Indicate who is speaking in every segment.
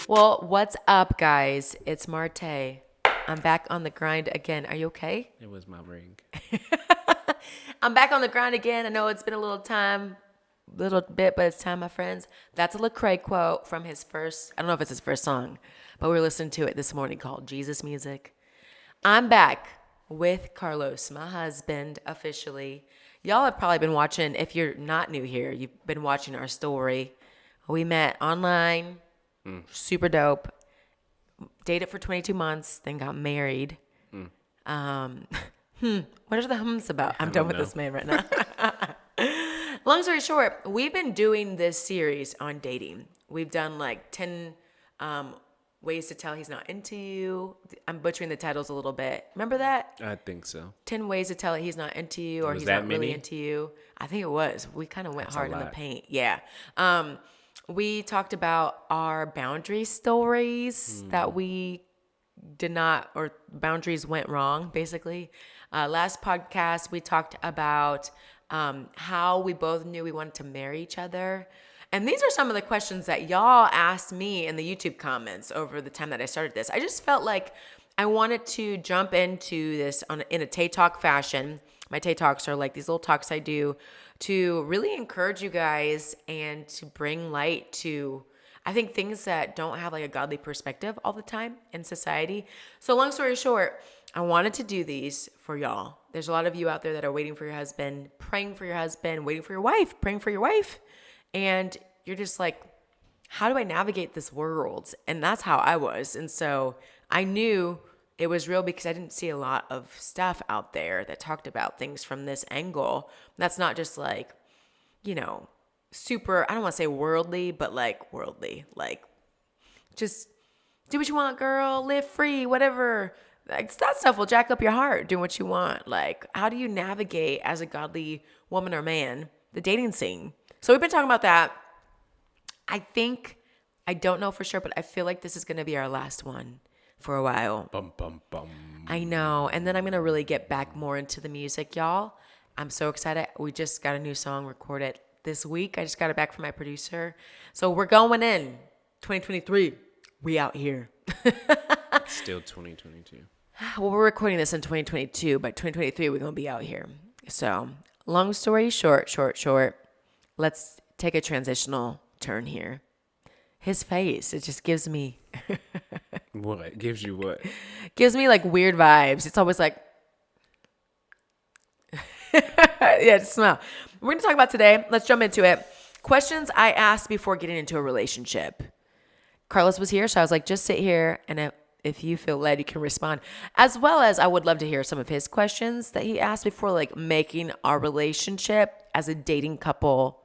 Speaker 1: Well, what's up, guys? It's Marte. I'm back on the grind again. Are you okay?
Speaker 2: It was my ring.
Speaker 1: I'm back on the grind again. I know it's been a little bit, but it's time, my friends. That's a Lecrae quote from his first, I don't know if it's his first song, but we were listening to it this morning called Jesus Music. I'm back with Carlos, my husband, officially. Y'all have probably been watching, if you're not new here, you've been watching our story. We met online, super dope. Dated for 22 months, then got married. What are the hums about? I'm done with this man right now. Long story short, we've been doing this series on dating. We've done like 10 ways to tell he's not into you. I'm butchering the titles a little bit. Remember that?
Speaker 2: I think so.
Speaker 1: 10 ways to tell he's not into you or
Speaker 2: Was
Speaker 1: he's
Speaker 2: that
Speaker 1: not really
Speaker 2: many?
Speaker 1: into you. I think it was. We kind of went
Speaker 2: That's a
Speaker 1: hard in the
Speaker 2: lot.
Speaker 1: paint. Yeah. We talked about our boundary stories that we did not, or boundaries went wrong, basically. Last podcast, we talked about how we both knew we wanted to marry each other. And these are some of the questions that y'all asked me in the YouTube comments over the time that I started this. I just felt like I wanted to jump into this in a TayTalk fashion. My TayTalks are like these little talks I do to really encourage you guys and to bring light to, I think, things that don't have like a godly perspective all the time in society. So long story short, I wanted to do these for y'all. There's a lot of you out there that are waiting for your husband, praying for your husband, waiting for your wife, praying for your wife. And you're just like, how do I navigate this world? And that's how I was. And so I knew it was real because I didn't see a lot of stuff out there that talked about things from this angle. That's not just like, super, I don't want to say worldly, but like worldly. Like, just do what you want, girl, live free, whatever. Like, that stuff will jack up your heart doing what you want. Like, how do you navigate as a godly woman or man the dating scene? So we've been talking about that. I don't know for sure, but I feel like this is going to be our last one for a while.
Speaker 2: Bum, bum, bum.
Speaker 1: I know. And then I'm going to really get back more into the music, y'all. I'm so excited. We just got a new song recorded this week. I just got it back from my producer. So we're going in 2023. We out here.
Speaker 2: Still 2022.
Speaker 1: Well, we're recording this in 2022, but 2023, we're going to be out here. So long story short, let's take a transitional turn here. His face, it just gives me...
Speaker 2: What? Gives you what?
Speaker 1: Gives me like weird vibes. It's always like... Yeah, just smell. We're going to talk about today. Let's jump into it. Questions I asked before getting into a relationship. Carlos was here, so I was like, just sit here, and if you feel led, you can respond. As well as I would love to hear some of his questions that he asked before, like making our relationship as a dating couple,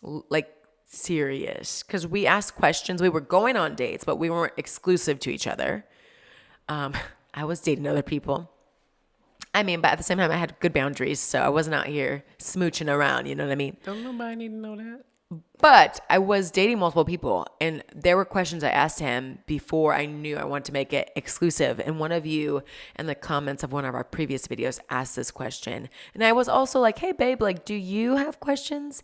Speaker 1: like serious. Because we asked questions. We were going on dates, but we weren't exclusive to each other. I was dating other people. I mean, but at the same time, I had good boundaries, so I wasn't out here smooching around, you know what I mean?
Speaker 2: Don't nobody need to know that.
Speaker 1: But I was dating multiple people, and there were questions I asked him before I knew I wanted to make it exclusive. And one of you in the comments of one of our previous videos asked this question. And I was also like, hey, babe, like, do you have questions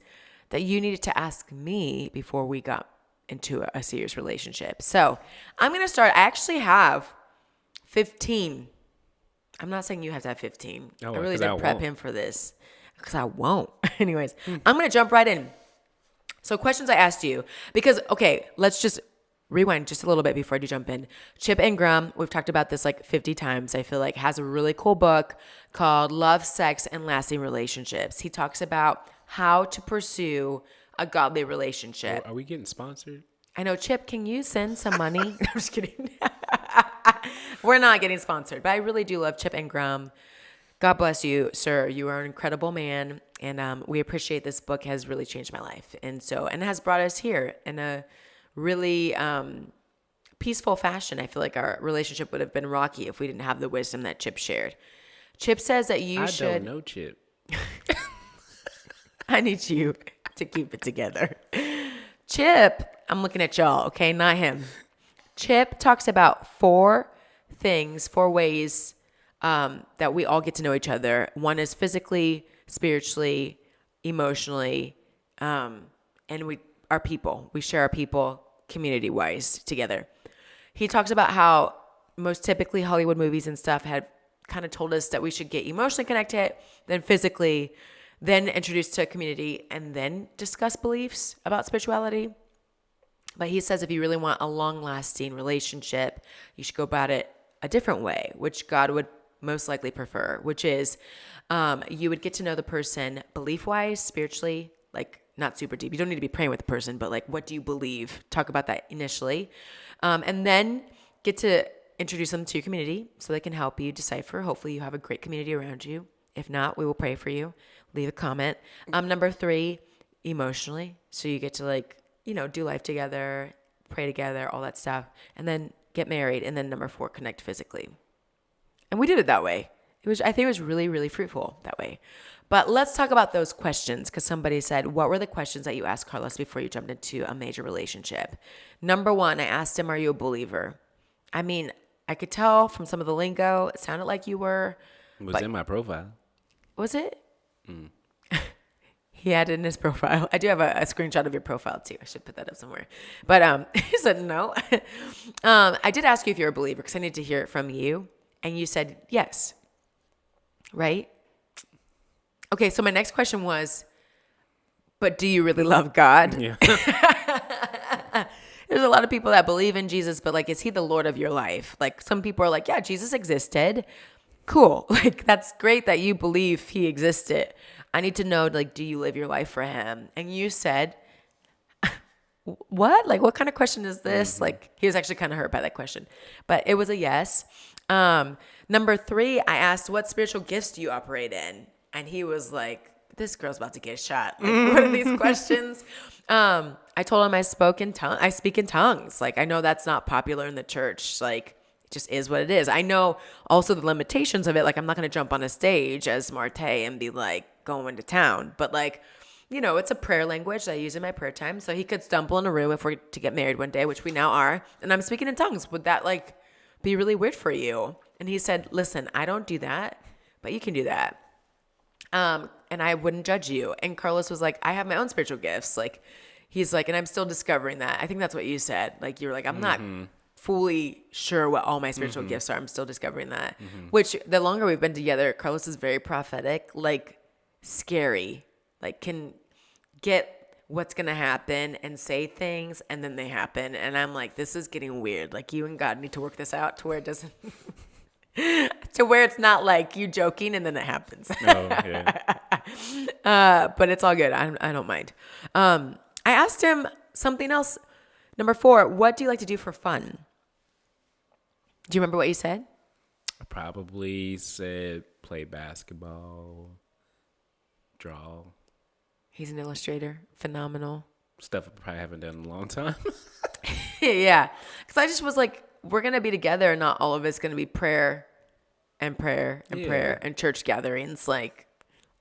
Speaker 1: that you needed to ask me before we got into a serious relationship? So I'm going to start. I actually have 15. I'm not saying you have to have 15.
Speaker 2: Oh,
Speaker 1: I really
Speaker 2: 'cause
Speaker 1: did
Speaker 2: I
Speaker 1: prep
Speaker 2: won't.
Speaker 1: him for this because I won't. Anyways, I'm going to jump right in. So questions I asked you, because, okay, let's just rewind just a little bit before I do jump in. Chip Ingram, we've talked about this like 50 times, I feel like, has a really cool book called Love, Sex, and Lasting Relationships. He talks about how to pursue a godly relationship.
Speaker 2: Are we getting sponsored?
Speaker 1: I know, Chip, can you send some money? I'm just kidding. We're not getting sponsored, but I really do love Chip Ingram. God bless you, sir. You are an incredible man, and we appreciate this book. Has really changed my life, and has brought us here in a really peaceful fashion. I feel like our relationship would have been rocky if we didn't have the wisdom that Chip shared. Chip says that you
Speaker 2: I
Speaker 1: should.
Speaker 2: don't know, Chip.
Speaker 1: I need you to keep it together. Chip, I'm looking at y'all, okay, not him. Chip talks about four ways that we all get to know each other. One is physically, spiritually, emotionally, and we are people. We share our people, community-wise together. He talks about how most typically Hollywood movies and stuff had kind of told us that we should get emotionally connected, then physically, then introduced to a community, and then discuss beliefs about spirituality. But he says if you really want a long-lasting relationship, you should go about it a different way, which God would most likely prefer, which is you would get to know the person belief-wise, spiritually, like not super deep. You don't need to be praying with the person, but like, what do you believe? Talk about that initially. And then get to introduce them to your community so they can help you decipher. Hopefully you have a great community around you. If not, we will pray for you. Leave a comment. Number 3, emotionally. So you get to like, do life together, pray together, all that stuff. And then get married. And then number 4, connect physically. And we did it that way. I think it was really, really fruitful that way. But let's talk about those questions, because somebody said, what were the questions that you asked Carlos before you jumped into a major relationship? Number 1, I asked him, are you a believer? I mean, I could tell from some of the lingo, it sounded like you were.
Speaker 2: It was in my profile.
Speaker 1: Was it? He had it in his profile. I do have a screenshot of your profile too. I should put that up somewhere. But he said no. I did ask you if you're a believer because I need to hear it from you. And you said yes. Right? Okay, so my next question was, but do you really love God?
Speaker 2: Yeah.
Speaker 1: There's a lot of people that believe in Jesus, but like, is he the Lord of your life? Like some people are like, yeah, Jesus existed. Cool. Like, that's great that you believe he existed. I need to know, like, do you live your life for him? And you said, what? Like, what kind of question is this? Mm-hmm. Like, he was actually kind of hurt by that question, but it was a yes. Number 3, I asked, what spiritual gifts do you operate in? And he was like, this girl's about to get shot. Like, what are these questions? I told him I speak in tongues. Like, I know that's not popular in the church. Like, it just is what it is. I know also the limitations of it. Like, I'm not going to jump on a stage as Marte and be like going to town. But like, it's a prayer language that I use in my prayer time. So he could stumble in a room if we're to get married one day, which we now are. And I'm speaking in tongues. Would that like be really weird for you? And he said, listen, I don't do that, but you can do that. And I wouldn't judge you. And Carlos was like, I have my own spiritual gifts. Like, he's like, and I'm still discovering that. I think that's what you said. Like, you were like, I'm not fully sure what all my spiritual gifts are. I'm still discovering that. Which the longer we've been together, Carlos is very prophetic, like scary, like can get what's going to happen and say things and then they happen. And I'm like, this is getting weird. Like, you and God need to work this out to where it doesn't... to where it's not like you joking and then it happens. Oh, yeah. But it's all good. I don't mind. I asked him something else. Number 4, what do you like to do for fun? Do you remember what you said?
Speaker 2: I probably said play basketball, draw.
Speaker 1: He's an illustrator. Phenomenal.
Speaker 2: Stuff I probably haven't done in a long time.
Speaker 1: Yeah. Because I just was like, we're going to be together and not all of it's going to be prayer and prayer and prayer and church gatherings. Like,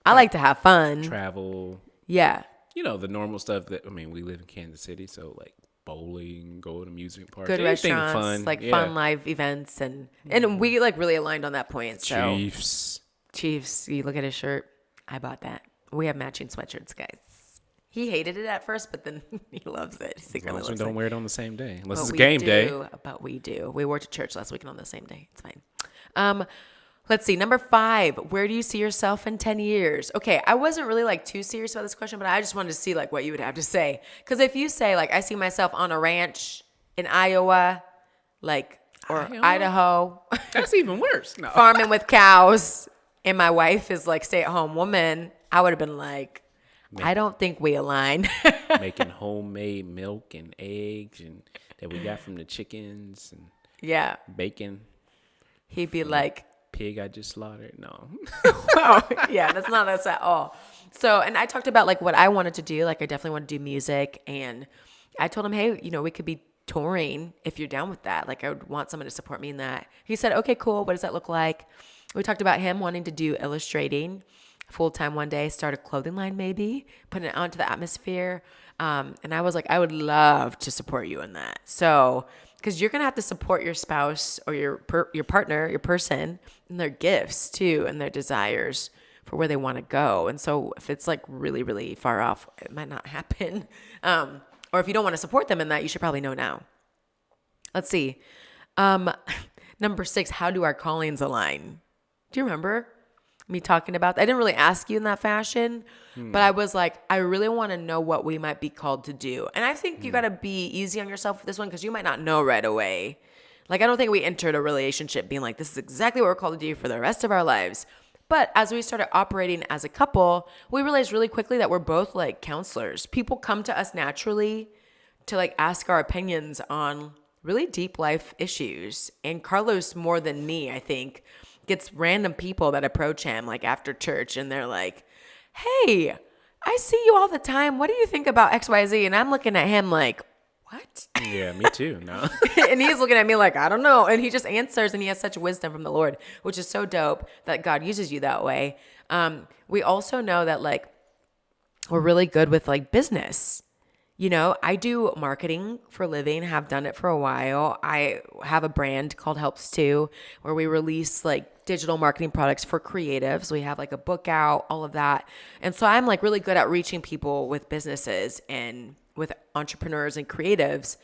Speaker 1: I like to have fun.
Speaker 2: Travel.
Speaker 1: Yeah.
Speaker 2: The normal stuff that, we live in Kansas City, so like bowling, go to amusement parks.
Speaker 1: Good restaurants, fun. Like fun live events. And we like really aligned on that point. So Chiefs, you look at his shirt. I bought that. We have matching sweatshirts, guys. He hated it at first, but then he loves it.
Speaker 2: As long as we don't wear it on the same day. Unless it's game day.
Speaker 1: But we do. We wore it to church last weekend on the same day. It's fine. Let's see. Number 5, where do you see yourself in 10 years? Okay, I wasn't really like too serious about this question, but I just wanted to see like what you would have to say. Because if you say like, I see myself on a ranch in Iowa, like, or Idaho.
Speaker 2: That's even worse. No.
Speaker 1: Farming with cows, and my wife is like stay-at-home woman, I would have been like, I don't think we align.
Speaker 2: Making homemade milk and eggs and that we got from the chickens and bacon.
Speaker 1: He'd be like,
Speaker 2: pig I just slaughtered. No.
Speaker 1: Oh, yeah, that's not us at all. So, and I talked about like what I wanted to do. Like, I definitely want to do music, and I told him, hey, we could be touring if you're down with that. Like, I would want someone to support me in that. He said, okay, cool. What does that look like? We talked about him wanting to do illustrating full-time one day, start a clothing line maybe, put it out into the atmosphere. And I was like, I would love to support you in that. So, because you're going to have to support your spouse or your partner, your person, and their gifts too, and their desires for where they want to go. And so if it's like really, really far off, it might not happen. Or if you don't want to support them in that, you should probably know now. Let's see. Number 6, how do our callings align? Do you remember me talking about that? I didn't really ask you in that fashion, but I was like, I really want to know what we might be called to do. And I think you got to be easy on yourself with this one because you might not know right away. Like, I don't think we entered a relationship being like, this is exactly what we're called to do for the rest of our lives. But as we started operating as a couple, we realized really quickly that we're both like counselors. People come to us naturally to like ask our opinions on really deep life issues. And Carlos, more than me, I think, gets random people that approach him like after church and they're like, hey, I see you all the time. What do you think about XYZ? And I'm looking at him like, what?
Speaker 2: Yeah, me too. No.
Speaker 1: And he's looking at me like, I don't know. And he just answers, and he has such wisdom from the Lord, which is so dope that God uses you that way. We also know that like we're really good with like business. You know, I do marketing for a living, have done it for a while. I have a brand called Helps Too, where we release like digital marketing products for creatives. We have like a book out, all of that. And so I'm like really good at reaching people with businesses and with entrepreneurs and creatives.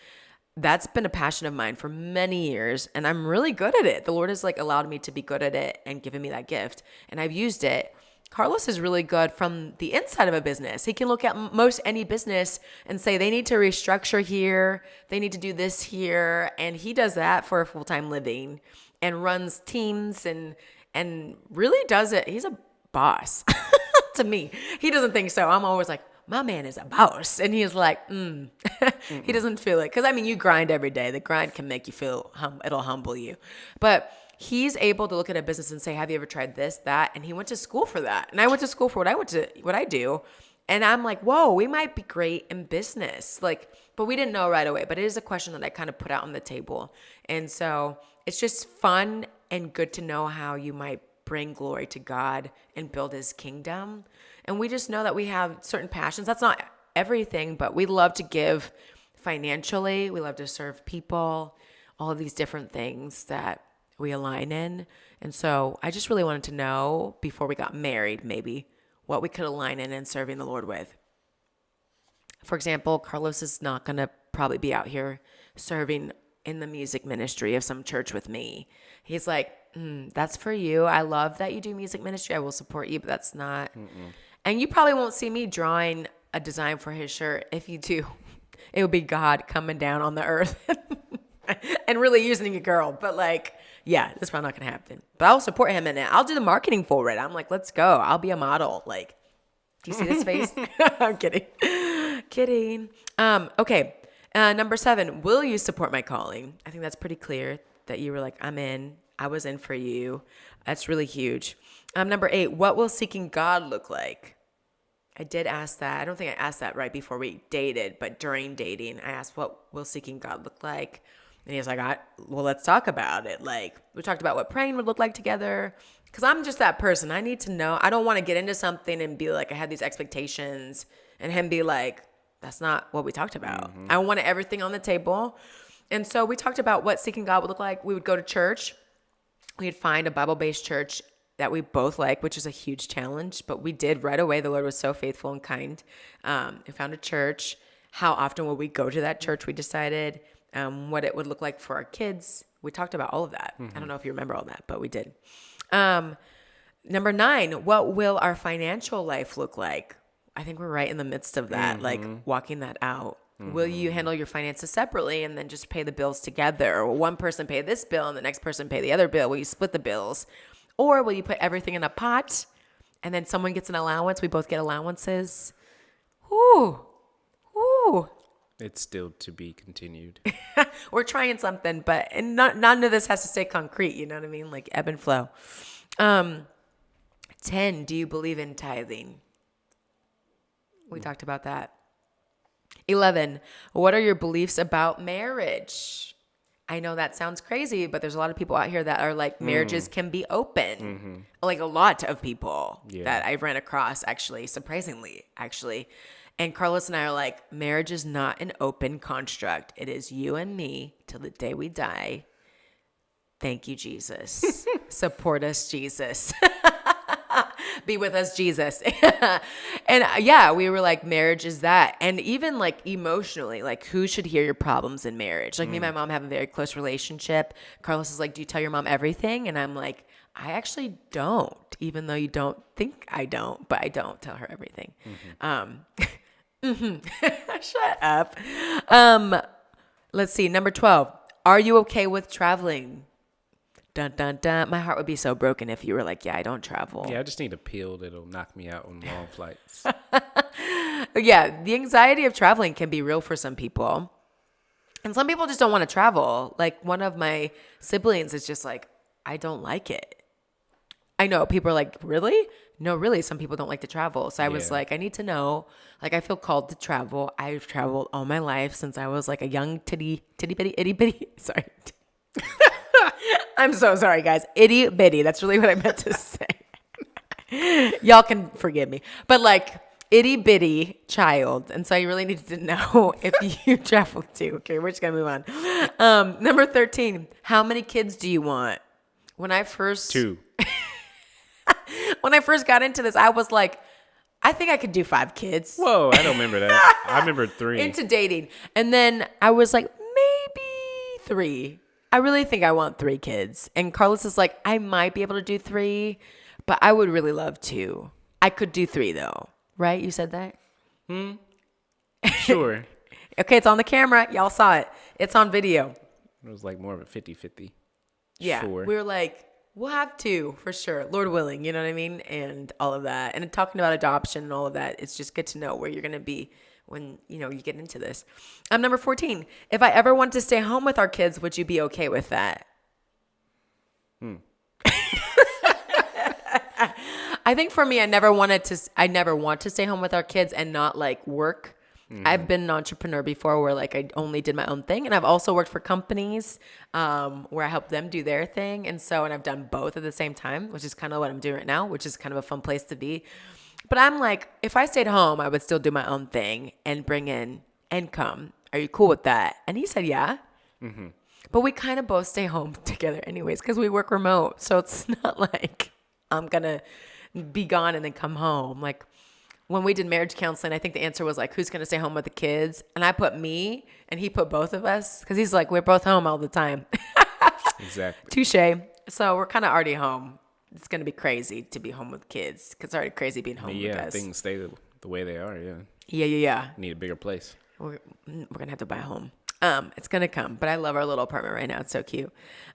Speaker 1: That's been a passion of mine for many years, and I'm really good at it. The Lord has like allowed me to be good at it and given me that gift, and I've used it. Carlos is really good from the inside of a business. He can look at most any business and say they need to restructure here, they need to do this here, and he does that for a full-time living and runs teams and really does it. He's a boss to me. He doesn't think so. I'm always like, my man is a boss. And he's like, he doesn't feel it. Because, I mean, you grind every day. The grind can make you feel, it'll humble you. But he's able to look at a business and say, have you ever tried this, that? And he went to school for that. And I went to school for what I do. And I'm like, whoa, we might be great in business. Like, but we didn't know right away. But it is a question that I kind of put out on the table. And so it's just fun and good to know how you might bring glory to God and build his kingdom. And we just know that we have certain passions. That's not everything, but we love to give financially. We love to serve people, all of these different things that we align in. And so I just really wanted to know before we got married, maybe, what we could align in and serving the Lord with. For example, Carlos is not going to probably be out here serving in the music ministry of some church with me. He's like, that's for you. I love that you do music ministry. I will support you, but that's not. And you probably won't see me drawing a design for his shirt. If you do, it would be God coming down on the earth and really using a girl. But like, yeah, that's probably not going to happen. But I'll support him in it. I'll do the marketing for it. I'm like, let's go. I'll be a model. Like, do you see this face? I'm kidding. Kidding. Okay. Number 7, will you support my calling? I think that's pretty clear that you were like, I'm in. I was in for you. That's really huge. Number 8, what will seeking God look like? I did ask that. I don't think I asked that right before we dated, but during dating, I asked, what will seeking God look like? And he was like, well, let's talk about it. Like, we talked about what praying would look like together. Because I'm just that person. I need to know. I don't want to get into something and be like, I had these expectations, and him be like, that's not what we talked about. I wanted everything on the table. And so we talked about what seeking God would look like. We would go to church. We'd find a Bible-based church that we both like, which is a huge challenge, but we did right away. The Lord was so faithful and kind. We found a church. How often would we go to that church? We decided what it would look like for our kids. We talked about all of that. I don't know if you remember all that, but we did. Number 9, what will our financial life look like? I think we're right in the midst of that, like walking that out. Will you handle your finances separately and then just pay the bills together? Or one person pay this bill and the next person pay the other bill? Will you split the bills? Or will you put everything in a pot and then someone gets an allowance? We both get allowances. Ooh.
Speaker 2: It's still to be continued.
Speaker 1: We're trying something, but none of this has to stay concrete. You know what I mean? Like ebb and flow. 10, do you believe in tithing? We talked about that. 11, what are your beliefs about marriage? I know that sounds crazy, but there's a lot of people out here that are like, marriages can be open. Like a lot of people that I've ran across, actually, surprisingly, actually. And Carlos and I are like, marriage is not an open construct. It is you and me till the day we die. Thank you, Jesus. Support us, Jesus. Be with us, Jesus. And yeah, we were like, marriage is that. And even like emotionally, like who should hear your problems in marriage? Like me and my mom have a very close relationship. Carlos is like, do you tell your mom everything? And I'm like, I actually don't, even though you don't think I don't, but I don't tell her everything. Shut up. Let's see. Number 12. Are you okay with traveling? Dun, dun, dun. My heart would be so broken if you were like, yeah, I don't travel.
Speaker 2: Yeah, I just need a pill that'll knock me out on long flights.
Speaker 1: Yeah, the anxiety of traveling can be real for some people. And some people just don't want to travel. Like one of my siblings is just like, I don't like it. I know people are like, really? No, really. Some people don't like to travel. So I was like, I need to know. Like, I feel called to travel. I've traveled all my life since I was like a young itty bitty. Sorry. I'm so sorry, guys. Itty bitty. That's really what I meant to say. Y'all can forgive me. But like itty bitty child. And so I really needed to know if you travel too. Okay, we're just going to move on. Number 13. How many kids do you want? When I first...
Speaker 2: 2.
Speaker 1: When I first got into this, I was like, I think I could do 5 kids.
Speaker 2: Whoa, I don't remember that. I remember 3.
Speaker 1: Into dating. And then I was like, maybe 3. I really think I want 3 kids. And Carlos is like, I might be able to do 3, but I would really love 2. I could do 3 though. Right? You said that?
Speaker 2: Sure.
Speaker 1: Okay, it's on the camera. Y'all saw it. It's on video.
Speaker 2: It was like more of a 50-50.
Speaker 1: Yeah.
Speaker 2: Sure.
Speaker 1: We were like, we'll have 2 for sure. Lord willing, you know what I mean? And all of that. And talking about adoption and all of that, it's just good to know where you're going to be when, you know, you get into this. Number 14. If I ever want to stay home with our kids, would you be okay with that? I think for me, I never want to stay home with our kids and not like work. I've been an entrepreneur before where like I only did my own thing. And I've also worked for companies where I help them do their thing. And I've done both at the same time, which is kind of what I'm doing right now, which is kind of a fun place to be. But I'm like, if I stayed home, I would still do my own thing and bring in income. Are you cool with that? And he said, yeah. But we kind of both stay home together anyways because we work remote. So it's not like I'm going to be gone and then come home. Like when we did marriage counseling, I think the answer was like, who's going to stay home with the kids? And I put me and he put both of us because he's like, we're both home all the time.
Speaker 2: Exactly.
Speaker 1: Touche. So we're kind of already home. It's going to be crazy to be home with kids because it's already crazy being home with us.
Speaker 2: Yeah, things stay the way they are, yeah.
Speaker 1: Yeah.
Speaker 2: Need a bigger place.
Speaker 1: We're going to have to buy a home. It's going to come, but I love our little apartment right now. It's so cute.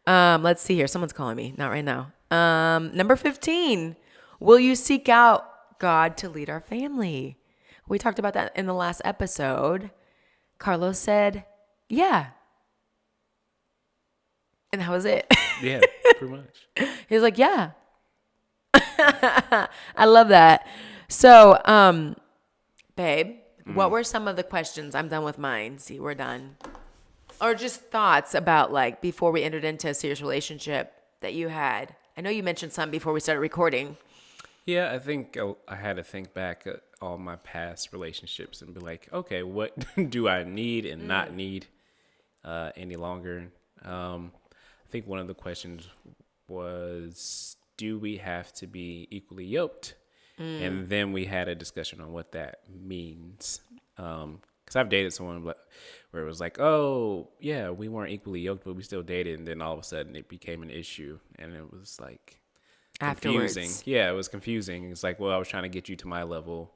Speaker 1: Let's see here. Someone's calling me. Not right now. Number 15. Will you seek out God to lead our family? We talked about that in the last episode. Carlos said, yeah. And that was it.
Speaker 2: Yeah, pretty much.
Speaker 1: He was like, yeah. I love that. So, babe, what were some of the questions? I'm done with mine. See, we're done. Or just thoughts about like before we entered into a serious relationship that you had. I know you mentioned some before we started recording.
Speaker 2: Yeah, I think I had to think back at all my past relationships and be like, okay, what do I need and not need any longer? I think one of the questions was, do we have to be equally yoked? And then we had a discussion on what that means. Because I've dated someone where it was like, oh, yeah, we weren't equally yoked, but we still dated. And then all of a sudden it became an issue. And it was like confusing.
Speaker 1: Afterwards.
Speaker 2: Yeah, it was confusing. It's like, well, I was trying to get you to my level.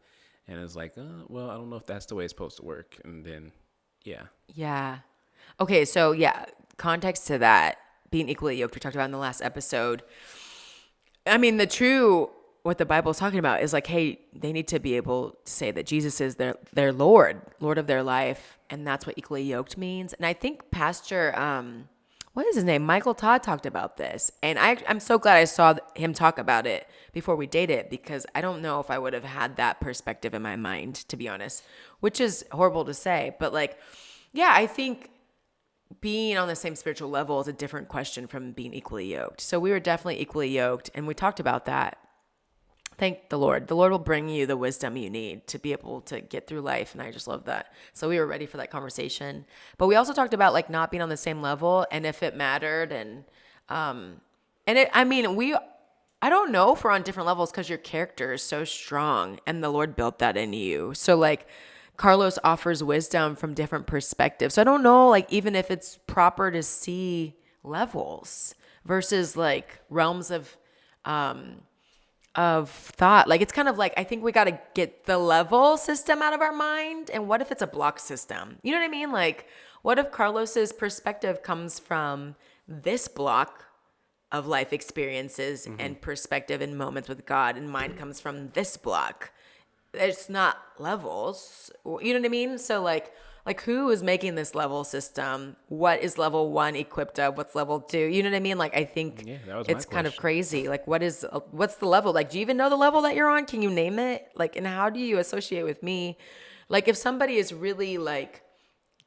Speaker 2: And it's like, well, I don't know if that's the way it's supposed to work. And then, yeah.
Speaker 1: Yeah. Okay, so yeah, context to that, being equally yoked, we talked about in the last episode. I mean, what the Bible is talking about is like, hey, they need to be able to say that Jesus is their Lord of their life. And that's what equally yoked means. And I think Pastor, what is his name? Michael Todd talked about this. And I'm so glad I saw him talk about it before we dated, because I don't know if I would have had that perspective in my mind, to be honest, which is horrible to say. But like, yeah, I think being on the same spiritual level is a different question from being equally yoked. So we were definitely equally yoked, and we talked about that. Thank the Lord. The Lord will bring you the wisdom you need to be able to get through life. And I just love that. So we were ready for that conversation. But we also talked about like not being on the same level and if it mattered. And I don't know if we're on different levels because your character is so strong and the Lord built that in you. So like Carlos offers wisdom from different perspectives. So I don't know, like, even if it's proper to see levels versus like realms of thought. Like it's kind of like I think we got to get the level system out of our mind. And what if it's a block system? You know what I mean? Like what if Carlos's perspective comes from this block of life experiences and perspective and moments with God, and mine comes from this block? It's not levels. You know what I mean? So like who is making this level system? What is level 1 equipped of? What's level 2? You know what I mean? Like I think
Speaker 2: that was my
Speaker 1: it's kind of
Speaker 2: question.
Speaker 1: crazy. Like what's the level? Like do you even know the level that you're on? Can you name it? Like and how do you associate with me? Like if somebody is really like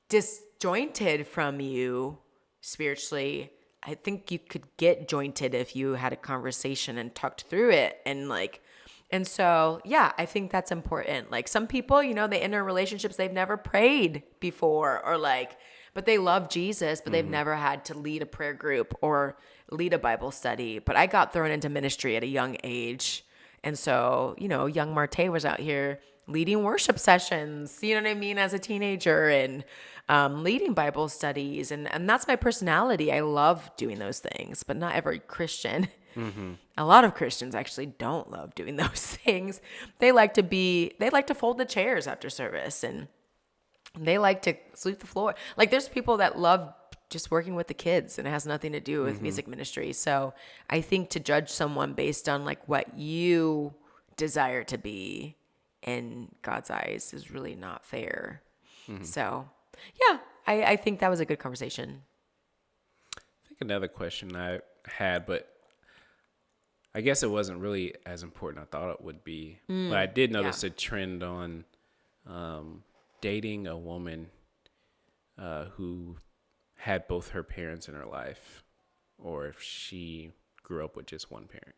Speaker 1: disjointed from you spiritually, I think you could get jointed if you had a conversation and talked through it and so, yeah, I think that's important. Like some people, you know, they enter relationships they've never prayed before or like, but they love Jesus, but they've never had to lead a prayer group or lead a Bible study. But I got thrown into ministry at a young age. And so, you know, young Marte was out here leading worship sessions, you know what I mean, as a teenager and leading Bible studies. And that's my personality. I love doing those things, but not every Christian. A lot of Christians actually don't love doing those things. They like to fold the chairs after service and they like to sweep the floor. Like there's people that love just working with the kids and it has nothing to do with music ministry. So I think to judge someone based on like what you desire to be in God's eyes is really not fair. So yeah, I think that was a good conversation.
Speaker 2: I think another question I had, but I guess it wasn't really as important I thought it would be. But I did notice a trend on dating a woman who had both her parents in her life, or if she grew up with just one parent.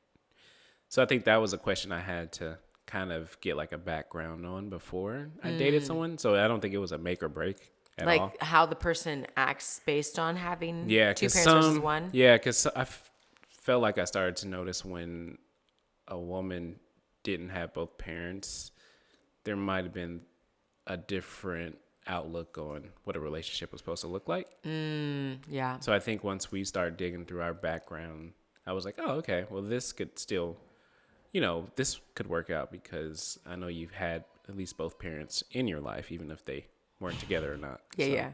Speaker 2: So I think that was a question I had to kind of get like a background on before I dated someone. So I don't think it was a make or break at all.
Speaker 1: Like how the person acts based on having two
Speaker 2: Yeah,
Speaker 1: parents versus one.
Speaker 2: Yeah, because felt like I started to notice when a woman didn't have both parents, there might have been a different outlook on what a relationship was supposed to look like.
Speaker 1: Yeah.
Speaker 2: So I think once we started digging through our background, I was like, oh, okay, well, this could still, this could work out because I know you've had at least both parents in your life, even if they weren't together or not.
Speaker 1: Yeah,
Speaker 2: So,
Speaker 1: yeah.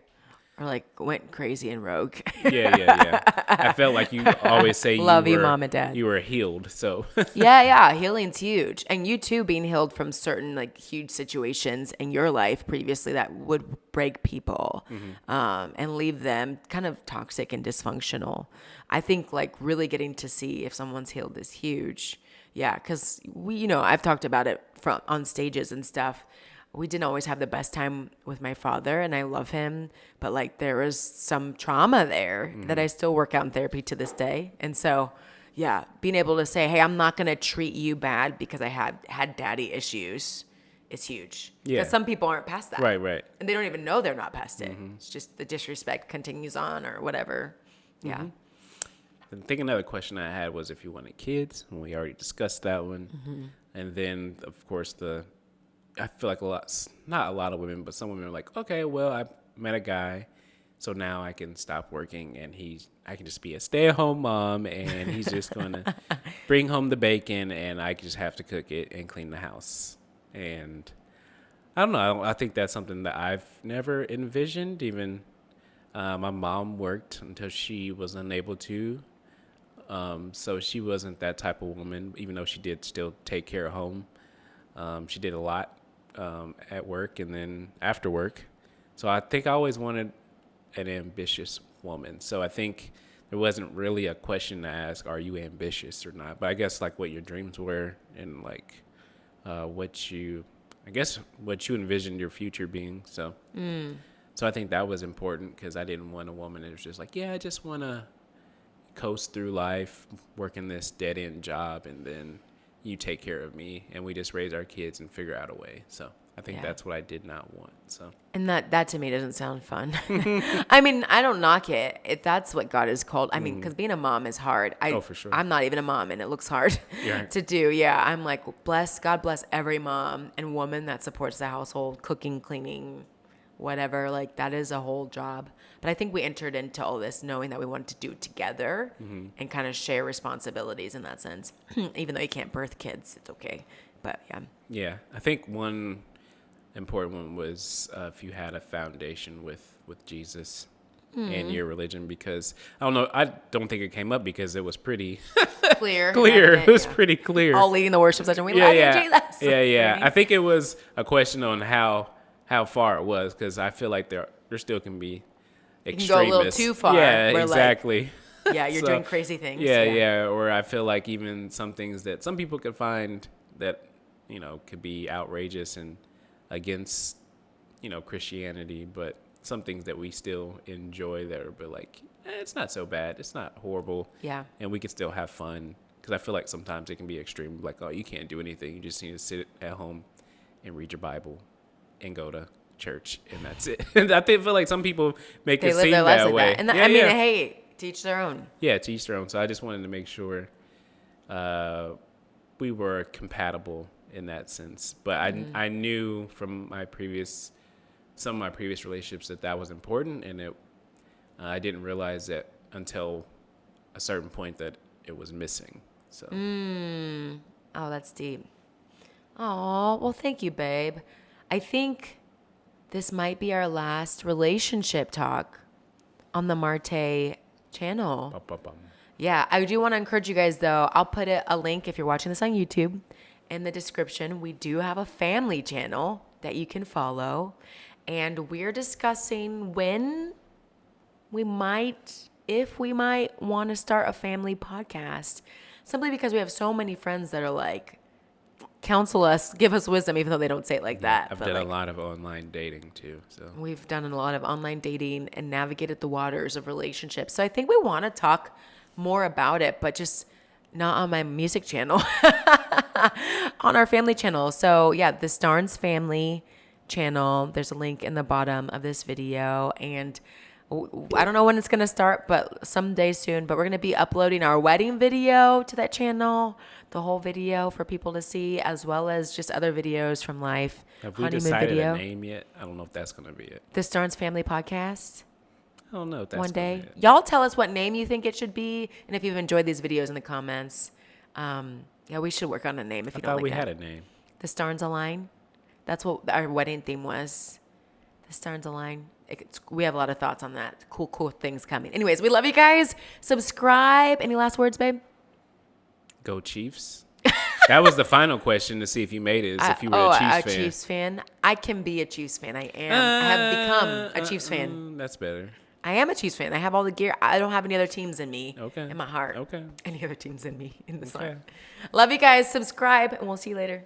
Speaker 1: Or like went crazy and rogue.
Speaker 2: Yeah. I felt like you always say
Speaker 1: Love you, Mom and Dad.
Speaker 2: You were healed, so.
Speaker 1: Yeah. Healing's huge. And you too being healed from certain like huge situations in your life previously that would break people and leave them kind of toxic and dysfunctional. I think like really getting to see if someone's healed is huge. Yeah, because I've talked about it on stages and stuff. We didn't always have the best time with my father, and I love him, but like there was some trauma there that I still work out in therapy to this day. And so, yeah, being able to say, hey, I'm not going to treat you bad because I had daddy issues is huge.
Speaker 2: Yeah.
Speaker 1: Because some people aren't past that.
Speaker 2: Right.
Speaker 1: And they don't even know they're not past it. It's just the disrespect continues on or whatever. Yeah.
Speaker 2: I think another question I had was if you wanted kids, and we already discussed that one. And then, of course, I feel like not a lot of women, but some women are like, okay, well, I met a guy, so now I can stop working and I can just be a stay-at-home mom and he's just going to bring home the bacon and I just have to cook it and clean the house. And I don't know. I think that's something that I've never envisioned. Even my mom worked until she was unable to. So she wasn't that type of woman, even though she did still take care of home. She did a lot at work and then after work. So I think I always wanted an ambitious woman. So I think there wasn't really a question to ask, are you ambitious or not? But I guess like what your dreams were and like what you envisioned your future being. So so I think that was important because I didn't want a woman that was just like, yeah, I just want to coast through life, working this dead-end job, and then you take care of me and we just raise our kids and figure out a way. So I think that's what I did not want. So,
Speaker 1: and that to me doesn't sound fun. I mean, I don't knock it if that's what God is called. I mean, because being a mom is hard.
Speaker 2: for sure.
Speaker 1: I'm not even a mom, and it looks hard
Speaker 2: Yeah.
Speaker 1: to do. Yeah, I'm like, God bless every mom and woman that supports the household, cooking, cleaning, whatever. Like that is a whole job. But I think we entered into all this knowing that we wanted to do it together and kind of share responsibilities in that sense. Even though you can't birth kids, it's okay. But yeah.
Speaker 2: Yeah, I think one important one was if you had a foundation with Jesus and your religion, because I don't think it came up because it was pretty
Speaker 1: Clear.
Speaker 2: It was pretty clear.
Speaker 1: All leading the worship session. We love you, Jesus.
Speaker 2: Yeah. I think it was a question on how far it was, because I feel like there still can be extremists.
Speaker 1: You can go a little too far.
Speaker 2: Yeah, exactly.
Speaker 1: Yeah, you're doing crazy things.
Speaker 2: Yeah. Or I feel like even some things that some people could find that, could be outrageous and against, Christianity, but some things that we still enjoy that are like, it's not so bad. It's not horrible.
Speaker 1: Yeah.
Speaker 2: And we can still have fun, because I feel like sometimes it can be extreme. Like, oh, you can't do anything. You just need to sit at home and read your Bible and go to church, and that's it. And I feel like some people make it seem that way.
Speaker 1: And I mean, hey, teach their own.
Speaker 2: Yeah, teach their own. So I just wanted to make sure we were compatible in that sense. But I knew from some of my previous relationships that was important, and I didn't realize that until a certain point that it was missing. So.
Speaker 1: Oh, that's deep. Oh, well, thank you, babe. I think this might be our last relationship talk on the Marte channel.
Speaker 2: Bum.
Speaker 1: Yeah, I do want to encourage you guys, though. I'll put a link if you're watching this on YouTube in the description. We do have a family channel that you can follow, and we're discussing if we might want to start a family podcast, simply because we have so many friends that are like, counsel us, give us wisdom, even though they don't say it like that.
Speaker 2: I've done a lot of online dating too. So
Speaker 1: we've done a lot of online dating and navigated the waters of relationships. So I think we want to talk more about it, but just not on my music channel, on our family channel. So yeah, the Starnes family channel, there's a link in the bottom of this video, and I don't know when it's going to start, but someday soon. But we're going to be uploading our wedding video to that channel, the whole video for people to see, as well as just other videos from life.
Speaker 2: Have we decided a name yet? I don't know if that's going to be it.
Speaker 1: The Starnes Family Podcast.
Speaker 2: I don't know if that's
Speaker 1: one day.
Speaker 2: Be it.
Speaker 1: Y'all tell us what name you think it should be, and if you've enjoyed these videos in the comments. Yeah, we should work on a name if you don't like that.
Speaker 2: I thought we had a name.
Speaker 1: The Starnes Align. That's what our wedding theme was. The Starnes Align. We have a lot of thoughts on that. Cool things coming. Anyways, we love you guys. Subscribe. Any last words, babe?
Speaker 2: Go Chiefs. That was the final question to see if you made it. If you were a Chiefs fan.
Speaker 1: Chiefs fan. I can be a Chiefs fan. I am. I have become a Chiefs fan.
Speaker 2: That's better.
Speaker 1: I am a Chiefs fan. I have all the gear. I don't have any other teams in me.
Speaker 2: Okay.
Speaker 1: In my heart.
Speaker 2: Okay.
Speaker 1: Any other teams in me in this life. Love you guys. Subscribe, and we'll see you later.